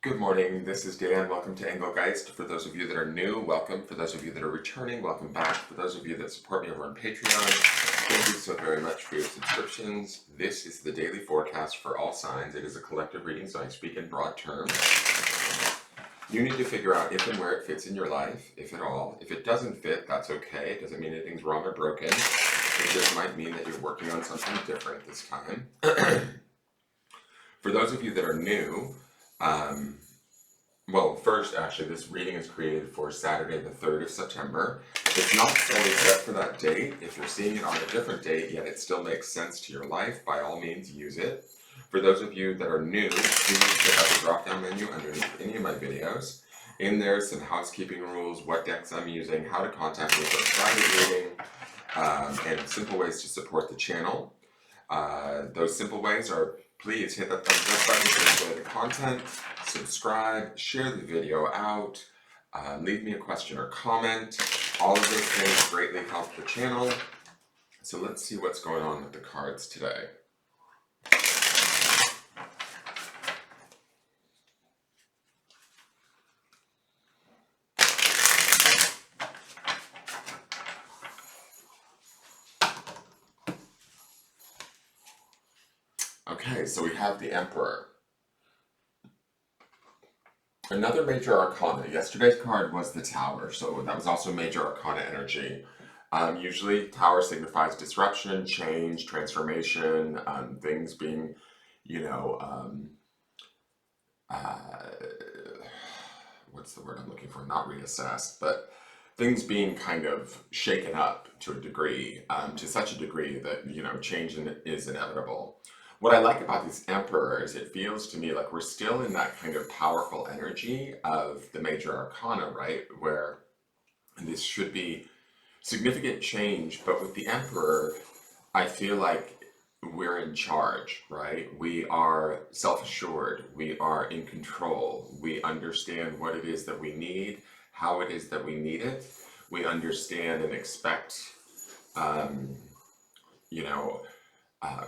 Good morning, this is Dan. Welcome to Engelgeist. For those of you that are new, welcome. For those of you that are returning, welcome back. For those of you that support me over on Patreon, thank you so very much for your subscriptions. This is the daily forecast for all signs. It is a collective reading, so I speak in broad terms. You need to figure out if and where it fits in your life, if at all. If it doesn't fit, that's okay. It doesn't mean anything's wrong or broken. It just might mean that you're working on something different this time. For those of you that are new, well, first, actually, this reading is created for Saturday, the 3rd of September. It's not fully set for that date. If you're seeing it on a different date, yet it still makes sense to your life, by all means, use it. For those of you that are new, please check out the drop-down menu underneath any of my videos. In there, some housekeeping rules, what decks I'm using, how to contact me for a private reading, and simple ways to support the channel. Those simple ways are, please hit that thumbs up button if you enjoy the content, subscribe, share the video out, leave me a question or comment. All of those things greatly help the channel. So let's see what's going on with the cards today. Okay, so we have the Emperor. Another major arcana. Yesterday's card was the Tower, so that was also major arcana energy. Usually, Tower signifies disruption, change, transformation, things being, what's the word I'm looking for? Not reassessed, but things being kind of shaken up to a degree, to such a degree that, change is inevitable. What I like about this Emperor is it feels to me like we're still in that kind of powerful energy of the major arcana, right? Where this should be significant change, but with the Emperor, I feel like we're in charge, right? We are self-assured, we are in control, we understand what it is that we need, how it is that we need it, we understand and expect,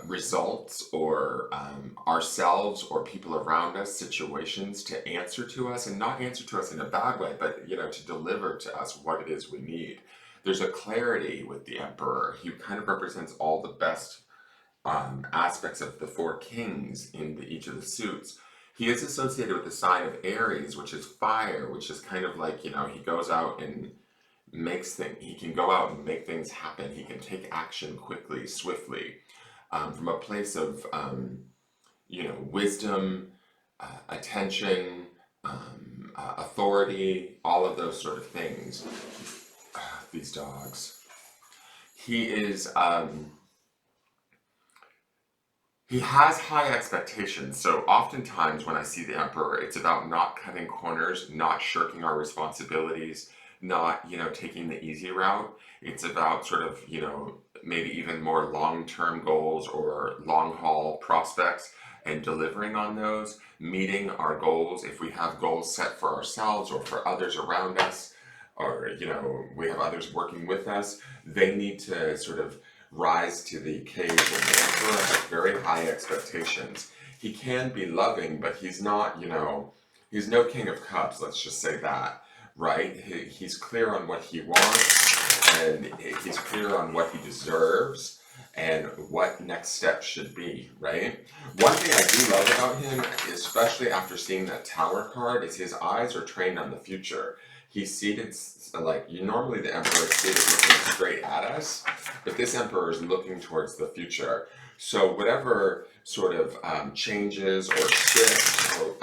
results or ourselves or people around us, situations to answer to us, and not answer to us in a bad way, but to deliver to us what it is we need. There's a clarity with the Emperor. He kind of represents all the best aspects of the four kings in each of the suits. He is associated with the sign of Aries, which is fire, which is kind of like, he goes out and makes things, he can go out and make things happen. He can take action quickly, swiftly, from a place of, wisdom, attention, authority, all of those sort of things. These dogs. He is, he has high expectations, so oftentimes when I see the Emperor, it's about not cutting corners, not shirking our responsibilities, not, taking the easy route. It's about sort of, maybe even more long-term goals or long-haul prospects and delivering on those, meeting our goals. If we have goals set for ourselves or for others around us, or, we have others working with us, they need to sort of rise to the occasion. The Emperor has very high expectations. He can be loving, but he's not, he's no King of Cups, let's just say that, right? He's clear on what he wants, and he's clear on what he deserves, and what next steps should be, right? One thing I do love about him, especially after seeing that Tower card, is his eyes are trained on the future. He's seated, normally the Emperor is seated looking straight at us, but this Emperor is looking towards the future. So whatever sort of changes or shifts or,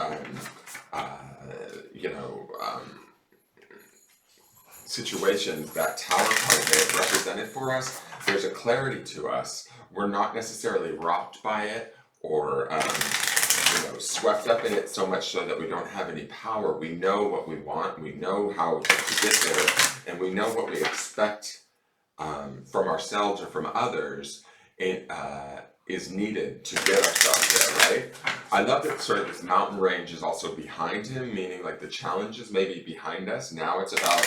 situations that Tower card may have represented for us, there's a clarity to us. We're not necessarily rocked by it or swept up in it so much so that we don't have any power. We know what we want, we know how to get there, and we know what we expect from ourselves or from others is needed to get ourselves there, right? I love that sort of this mountain range is also behind him, meaning like the challenges may be behind us. Now it's about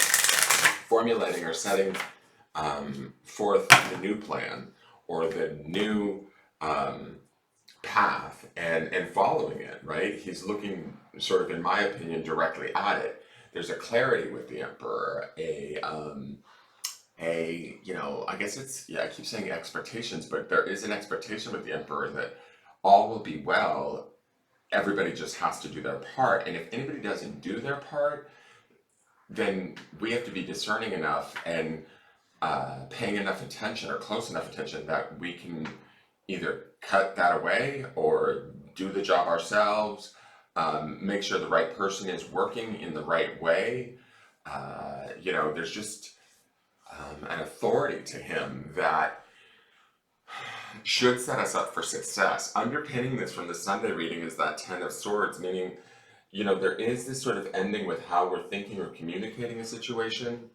formulating or setting forth the new plan or the new path and following it, right? He's looking sort of, in my opinion, directly at it. There's a clarity with the emperor, I guess it's, yeah, I keep saying expectations, but there is an expectation with the emperor that all will be well. Everybody just has to do their part. And if anybody doesn't do their part, then we have to be discerning enough and paying enough attention or close enough attention that we can either cut that away or do the job ourselves, make sure the right person is working in the right way. There's just an authority to him that should set us up for success. Underpinning this from the Sunday reading is that Ten of Swords, meaning, there is this sort of ending with how we're thinking or communicating a situation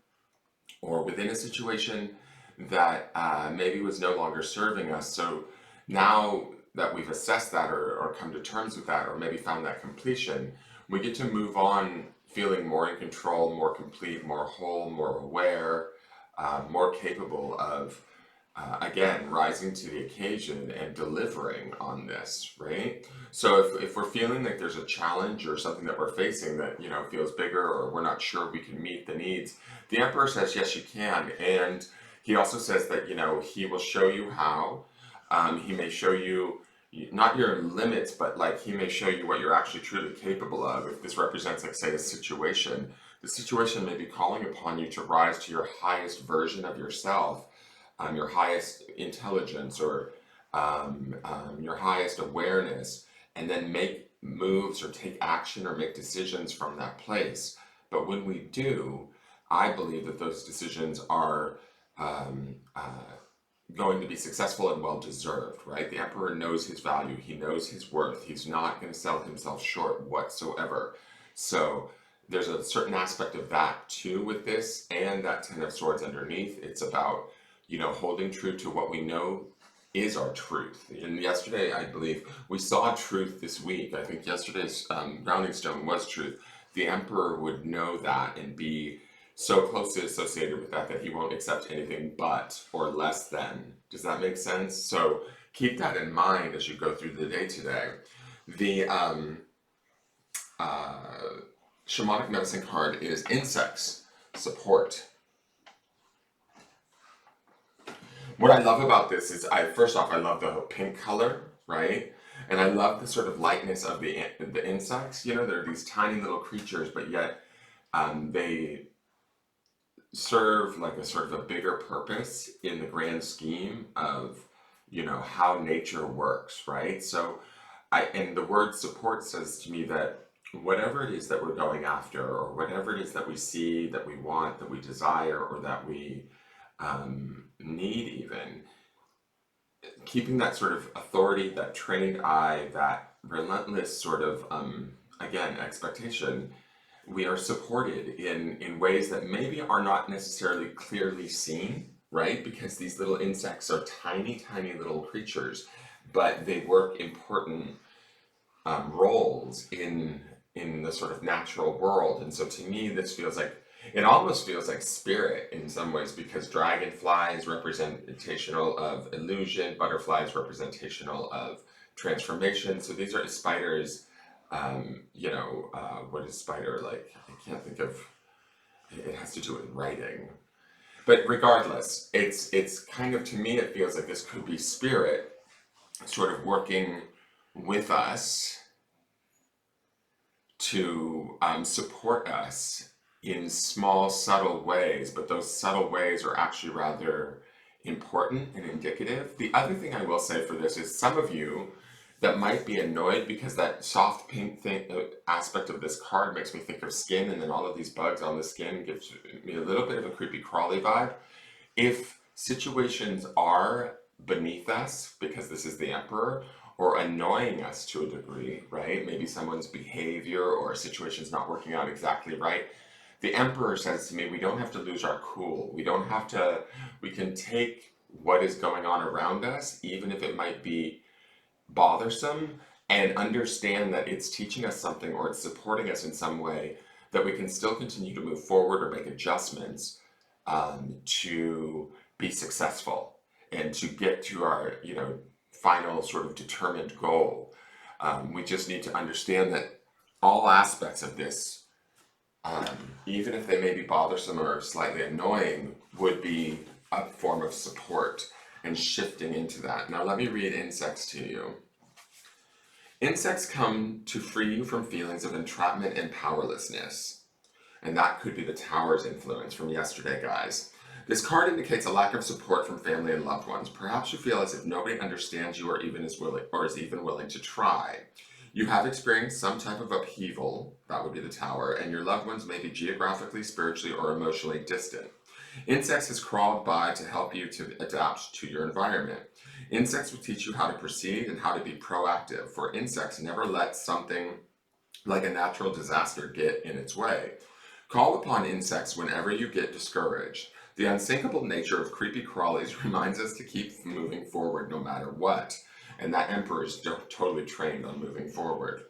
or within a situation that maybe was no longer serving us. So now that we've assessed that or come to terms with that or maybe found that completion, we get to move on feeling more in control, more complete, more whole, more aware, more capable of, again, rising to the occasion and delivering on this, right? So if we're feeling like there's a challenge or something that we're facing that, feels bigger or we're not sure we can meet the needs, the Emperor says, yes, you can. And he also says that, he will show you how. He may show you not your limits, but like he may show you what you're actually truly capable of. If this represents, like, say, a situation, the situation may be calling upon you to rise to your highest version of yourself, your highest intelligence or your highest awareness, and then make moves or take action or make decisions from that place. But when we do, I believe that those decisions are going to be successful and well deserved, right? The Emperor knows his value, he knows his worth, he's not going to sell himself short whatsoever. So there's a certain aspect of that too with this, and that Ten of Swords underneath. It's about, holding true to what we know is our truth. And yesterday, I believe, we saw truth this week. I think yesterday's grounding stone was truth. The Emperor would know that and be so closely associated with that he won't accept anything but or less than. Does that make sense? So keep that in mind as you go through the day today. The shamanic medicine card is insects, support. What I love about this is, first off, I love the pink color, right? And I love the sort of lightness of the insects. They're these tiny little creatures, but yet they serve like a sort of a bigger purpose in the grand scheme of, how nature works, right? So and the word support says to me that whatever it is that we're going after, or whatever it is that we see, that we want, that we desire, or that we need even, keeping that sort of authority, that trained eye, that relentless sort of, again, expectation, we are supported in ways that maybe are not necessarily clearly seen, right? Because these little insects are tiny, tiny little creatures, but they work important roles in the sort of natural world. And so to me, it almost feels like spirit in some ways, because dragonfly is representational of illusion, butterfly is representational of transformation. So these are spiders. What is spider like? I can't think of. It has to do with writing. But regardless, it's kind of, to me, it feels like this could be spirit sort of working with us to support us in small, subtle ways, but those subtle ways are actually rather important and indicative. The other thing I will say for this is, some of you that might be annoyed because that soft pink aspect of this card makes me think of skin, and then all of these bugs on the skin gives me a little bit of a creepy crawly vibe. If situations are beneath us, because this is the Emperor, or annoying us to a degree, right? Maybe someone's behavior or a situation's not working out exactly right. The Emperor says to me, we don't have to lose our cool. We can take what is going on around us, even if it might be bothersome, and understand that it's teaching us something, or it's supporting us in some way, that we can still continue to move forward or make adjustments to be successful and to get to our, final sort of determined goal. We just need to understand that all aspects of this, even if they may be bothersome or slightly annoying, would be a form of support and shifting into that. Now let me read insects to you. Insects come to free you from feelings of entrapment and powerlessness. And that could be the Tower's influence from yesterday, guys. This card indicates a lack of support from family and loved ones. Perhaps you feel as if nobody understands you or is even willing to try. You have experienced some type of upheaval, that would be the Tower, and your loved ones may be geographically, spiritually, or emotionally distant. Insects has crawled by to help you to adapt to your environment. Insects will teach you how to proceed and how to be proactive, for insects never let something like a natural disaster get in its way. Call upon insects whenever you get discouraged. The unsinkable nature of creepy crawlies reminds us to keep moving forward no matter what, and that emperor is totally trained on moving forward.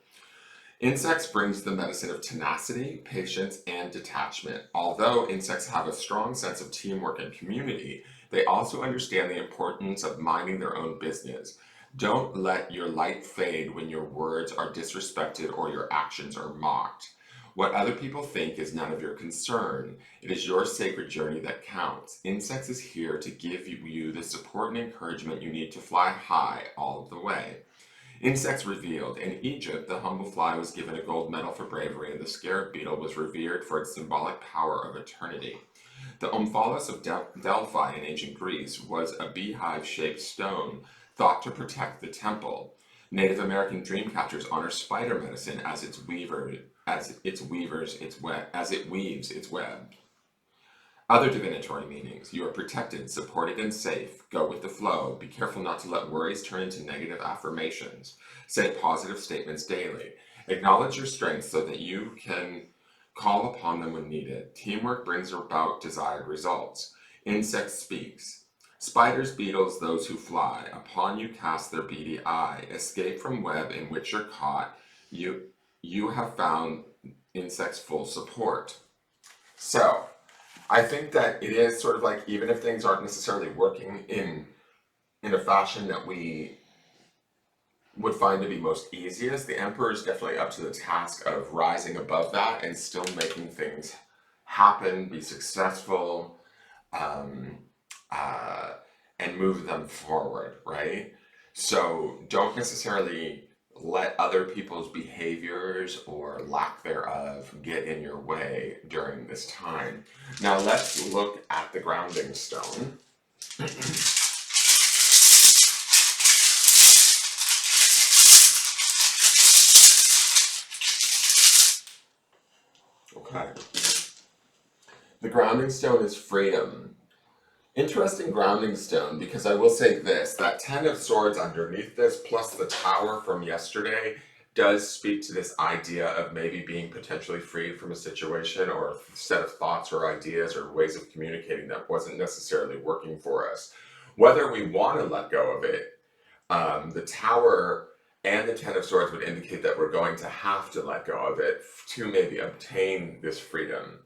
Insects brings the medicine of tenacity, patience, and detachment. Although insects have a strong sense of teamwork and community, they also understand the importance of minding their own business. Don't let your light fade when your words are disrespected or your actions are mocked. What other people think is none of your concern. It is your sacred journey that counts. Insects is here to give you the support and encouragement you need to fly high all the way. Insects revealed. In Egypt, the humble fly was given a gold medal for bravery, and the scarab beetle was revered for its symbolic power of eternity. The omphalos of Delphi in ancient Greece was a beehive-shaped stone thought to protect the temple. Native American dreamcatchers honor spider medicine as it weaves its web. Other divinatory meanings: you are protected, supported, and safe. Go with the flow. Be careful not to let worries turn into negative affirmations. Say positive statements daily. Acknowledge your strengths so that you can call upon them when needed. Teamwork brings about desired results. Insect speaks. Spiders, beetles, those who fly, upon you cast their beady eye. Escape from web in which you're caught. You have found insects' full support. So, I think that it is sort of like, even if things aren't necessarily working in a fashion that we would find to be most easiest, the Emperor is definitely up to the task of rising above that and still making things happen, be successful, and move them forward, right? So don't necessarily let other people's behaviors or lack thereof get in your way during this time. Now let's look at the grounding stone. Okay. The grounding stone is freedom. Interesting grounding stone, because I will say this, that 10 of Swords underneath this, plus the Tower from yesterday, does speak to this idea of maybe being potentially freed from a situation or a set of thoughts or ideas or ways of communicating that wasn't necessarily working for us. Whether we want to let go of it, the Tower and the 10 of Swords would indicate that we're going to have to let go of it to maybe obtain this freedom.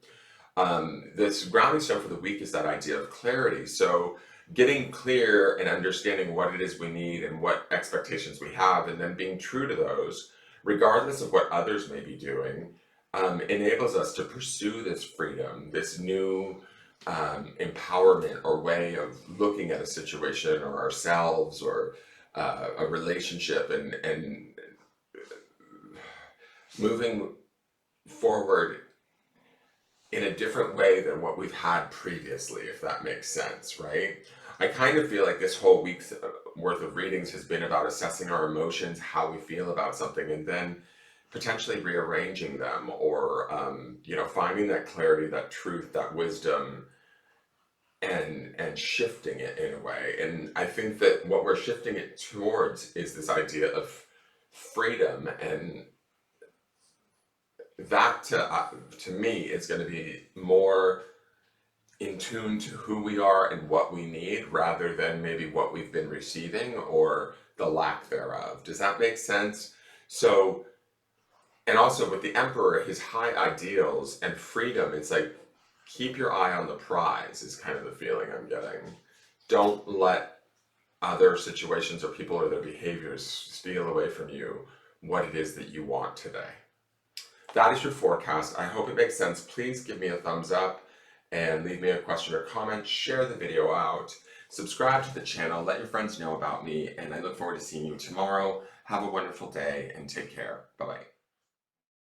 This grounding stone for the week is that idea of clarity. So getting clear and understanding what it is we need and what expectations we have, and then being true to those, regardless of what others may be doing, enables us to pursue this freedom, this new empowerment or way of looking at a situation or ourselves or a relationship, and moving forward in a different way than what we've had previously, if that makes sense, right? I kind of feel like this whole week's worth of readings has been about assessing our emotions, how we feel about something, and then potentially rearranging them, or finding that clarity, that truth, that wisdom, and shifting it in a way. And I think that what we're shifting it towards is this idea of freedom, and that to me is going to be more in tune to who we are and what we need, rather than maybe what we've been receiving or the lack thereof. Does that make sense? So, and also with the Emperor, his high ideals and freedom, it's like, keep your eye on the prize is kind of the feeling I'm getting. Don't let other situations or people or their behaviors steal away from you what it is that you want today. That is your forecast. I hope it makes sense. Please give me a thumbs up and leave me a question or comment. Share the video out. Subscribe to the channel. Let your friends know about me. And I look forward to seeing you tomorrow. Have a wonderful day and take care. Bye-bye.